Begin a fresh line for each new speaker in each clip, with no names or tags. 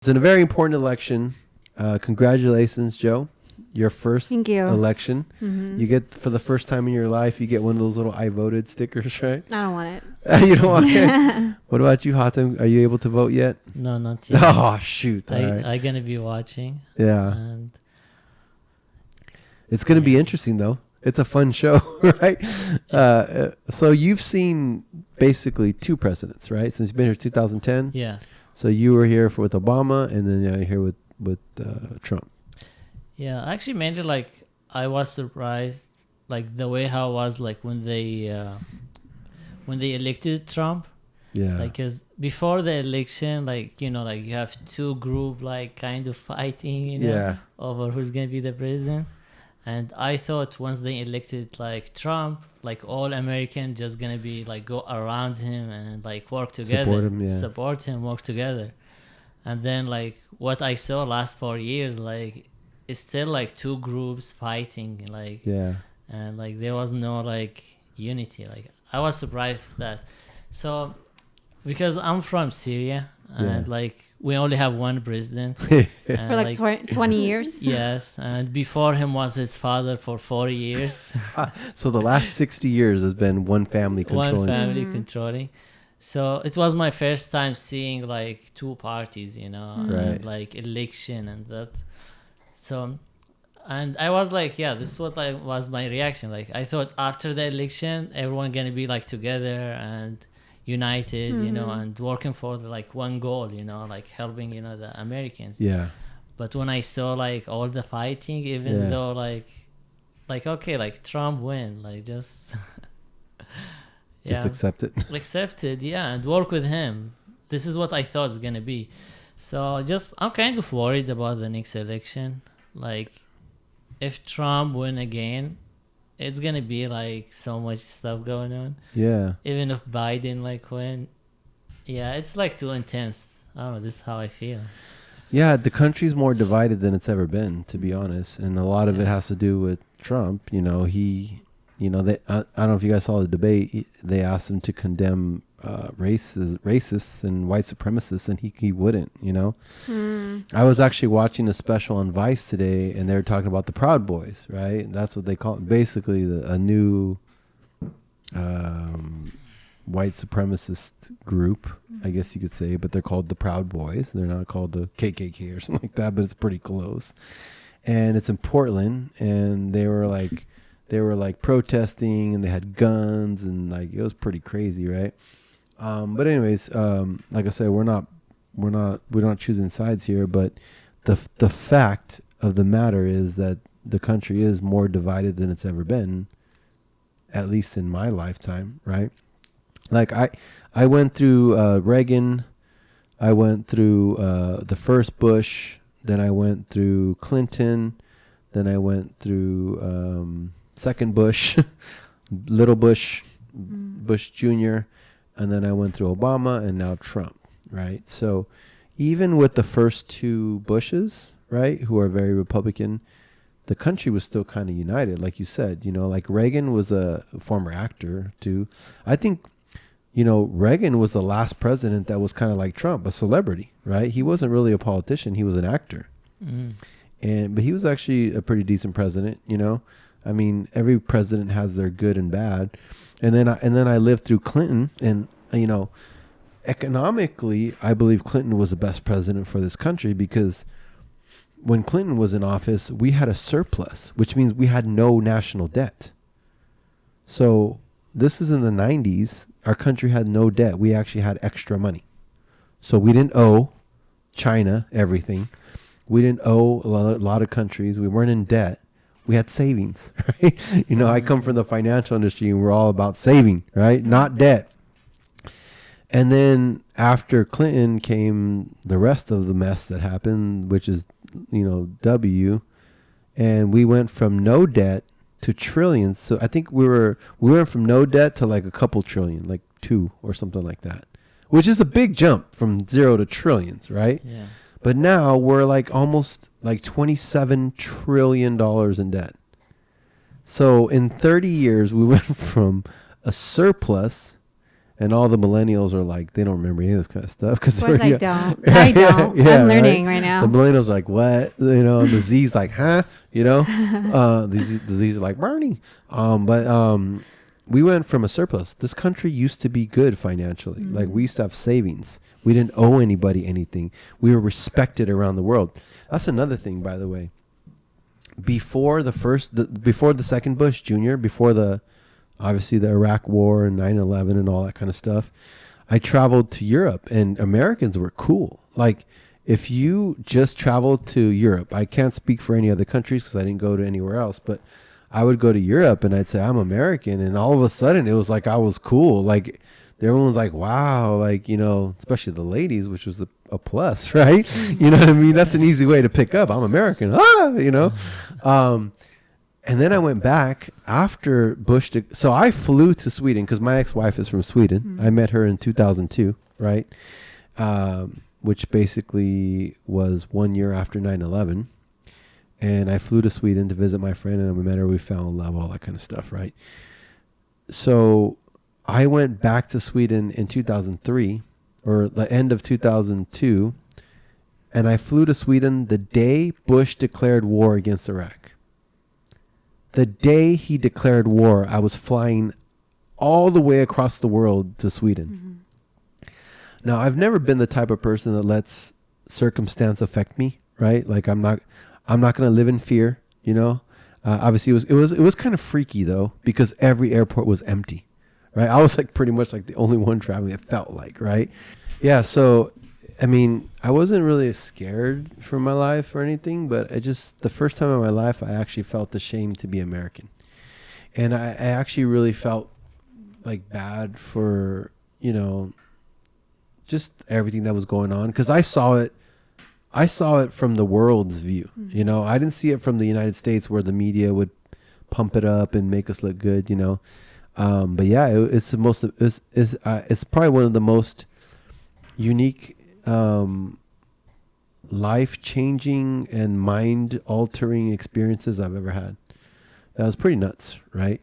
It's in a very important election. Congratulations, Joe. Your first
Thank you.
election.
Mm-hmm.
You get, for the first time in your life, you get one of those little I voted stickers, right?
I don't want it.
You don't want it? What about you, Hatem? Are you able to vote yet?
No, not yet.
Oh, shoot. All
I
right.
gonna be watching.
Yeah.
And
It's going to be interesting, though. It's a fun show, right? So you've seen basically two presidents, right? Since you've been here 2010.
yes.
So you were here with Obama, and then you're here with Trump.
Yeah, actually mainly like I was surprised like the way how it was like when they elected Trump.
Yeah.
Like, cause before the election, like, like you have two group like kind of fighting,
Yeah.
over who's gonna be the president. And I thought once they elected like Trump, like all Americans just gonna be like go around him and like work together, support him, work together. And then like what I saw last 4 years, like it's still like two groups fighting, like
Yeah.
and like there was no like unity. Like I was surprised that. So because I'm from Syria and like we only have one president and,
For like 20 years.
Yes, and before him was his father for 4 years.
So the last 60 years has been one family controlling.
One family controlling. So it was my first time seeing like two parties,
Right.
and like election and that. So, and I was like, yeah, this is what was my reaction. Like I thought after the election, everyone gonna be like together and united, and working for like one goal, like helping, the Americans.
Yeah.
But when I saw like all the fighting, even though like okay, like Trump win, like just
Just accept it.
accept it, and work with him. This is what I thought it's gonna be. So I'm kind of worried about the next election. Like if Trump win again, it's gonna be like so much stuff going on.
Yeah.
Even if Biden like win, it's like too intense. I don't know. This is how I feel.
Yeah, the country's more divided than it's ever been, to be honest, and a lot of it has to do with Trump. They, I don't know if you guys saw the debate. They asked him to condemn racists and white supremacists, and he wouldn't. I was actually watching a special on Vice today, and they were talking about the Proud Boys, right? That's what they call it. Basically a new white supremacist group, I guess you could say, but they're called the Proud Boys. They're not called the KKK or something like that, but it's pretty close. And it's in Portland, and they were like protesting, and they had guns, and like it was pretty crazy, right? But anyways, like I said, we're not choosing sides here, but the fact of the matter is that the country is more divided than it's ever been, at least in my lifetime, right? Like I went through Reagan, I went through the first Bush, then I went through Clinton, then I went through second Bush, little Bush, Bush Jr., and then I went through Obama, and now Trump, right? So even with the first two Bushes, right, who are very Republican, the country was still kind of united, like you said. Like Reagan was a former actor too. I think, Reagan was the last president that was kind of like Trump, a celebrity, right? He wasn't really a politician; he was an actor, but he was actually a pretty decent president. I mean, every president has their good and bad, and then I lived through Clinton, and economically, I believe Clinton was the best president for this country, because when Clinton was in office, we had a surplus, which means we had no national debt. So this is in the 90s. Our country had no debt. We actually had extra money. So we didn't owe China everything. We didn't owe a lot of countries. We weren't in debt. We had savings, right? I come from the financial industry, and we're all about saving, right? Not debt. And then after Clinton came the rest of the mess that happened, which is, W, and we went from no debt to trillions. So I think we went from no debt to like a couple trillion, like 2 or something like that, which is a big jump from 0 to trillions, right?
Yeah.
But now we're like almost like $27 trillion in debt. So in 30 years, we went from a surplus And all the millennials are like, they don't remember any of this kind of stuff.
Of course I don't. I don't. I'm learning right now.
The millennials are like, what? You know, and the Z's like, huh? You know, the Z's are like, Bernie. We went from a surplus. This country used to be good financially. Like, we used to have savings. We didn't owe anybody anything. We were respected around the world. That's another thing, by the way. Before the second Bush Jr., before obviously the Iraq War and 9/11 and all that kind of stuff, I traveled to Europe, and Americans were cool. Like, if you just traveled to Europe, I can't speak for any other countries because I didn't go to anywhere else, but I would go to Europe and I'd say I'm American, and all of a sudden it was like I was cool. Like, everyone was like, wow, like, you know, especially the ladies, which was a plus, right? You know what I mean? That's an easy way to pick up. I'm American, you know? And then I went back after Bush. So I flew to Sweden because my ex-wife is from Sweden. I met her in 2002, right? Which basically was 1 year after 9/11. And I flew to Sweden to visit my friend, and we met her. We fell in love, all that kind of stuff, right? So I went back to Sweden in 2003, or the end of 2002, and I flew to Sweden the day Bush declared war against Iraq. The day he declared war, I was flying all the way across the world to Sweden. Now, I've never been the type of person that lets circumstance affect me, right? Like, I'm not going to live in fear, you know? Obviously it was kind of freaky though, because every airport was empty, right? I was like pretty much like the only one traveling, it felt like, right? Yeah. So, I mean, I wasn't really scared for my life or anything, but the first time in my life, I actually felt ashamed to be American. And I actually really felt like bad for, you know, just everything that was going on. 'Cause I saw it from the world's view. You know, I didn't see it from the United States where the media would pump it up and make us look good, you know? But yeah, it's probably one of the most unique, life-changing and mind-altering experiences I've ever had. That was pretty nuts, right?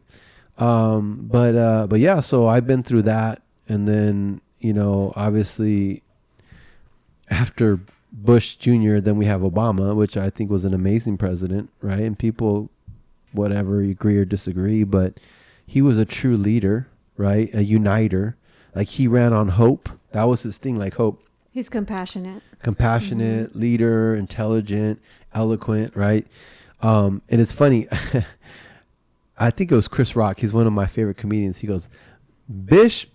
But yeah, so I've been through that, and then, you know, obviously after Bush Jr., then we have Obama, which I think was an amazing president, right? And people, whatever, agree or disagree, but he was a true leader, right? A uniter. Like, he ran on hope. That was his thing, like hope.
He's compassionate,
leader, intelligent, eloquent, right? And it's funny. I think it was Chris Rock. He's one of my favorite comedians. He goes, Bish.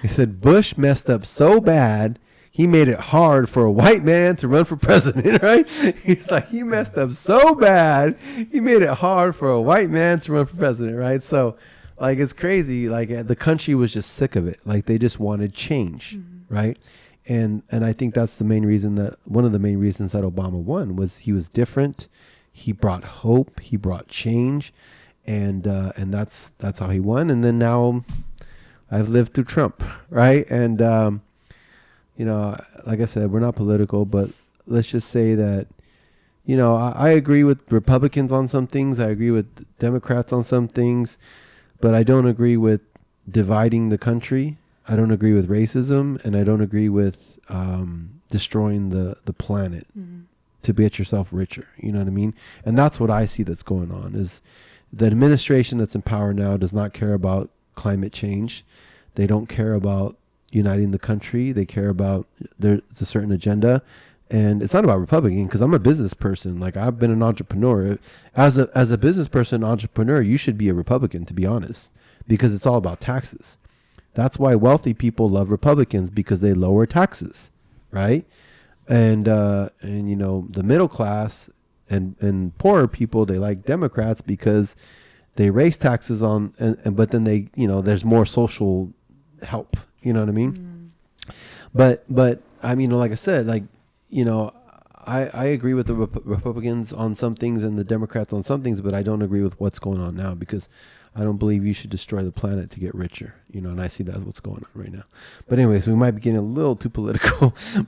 He said, Bush messed up so bad, he made it hard for a white man to run for president, right? He's like, he messed up so bad, he made it hard for a white man to run for president, right? So, like, it's crazy. Like, the country was just sick of it. Like, they just wanted change, right? And I think that's one of the main reasons that Obama won was he was different. He brought hope. He brought change, and that's how he won. And then now, I've lived through Trump, right? And you know, like I said, we're not political, but let's just say that, you know, I agree with Republicans on some things. I agree with Democrats on some things, but I don't agree with dividing the country. I don't agree with racism, and I don't agree with destroying the planet to get yourself richer. You know what I mean? And that's what I see that's going on, is the administration that's in power now does not care about climate change. They don't care about uniting the country. They care about there's a certain agenda, and it's not about Republican, because I'm a business person. Like, I've been an entrepreneur. As a business person, entrepreneur, you should be a Republican, to be honest, because it's all about taxes. That's why wealthy people love Republicans, because they lower taxes, right? And you know, the middle class and poorer people, they like Democrats because they raise taxes on, but then they, you know, there's more social help. You know what I mean? But I mean, like I said, like, you know, I agree with the Republicans on some things and the Democrats on some things, but I don't agree with what's going on now, because I don't believe you should destroy the planet to get richer, you know, and I see that's what's going on right now. But anyways, we might be getting a little too political,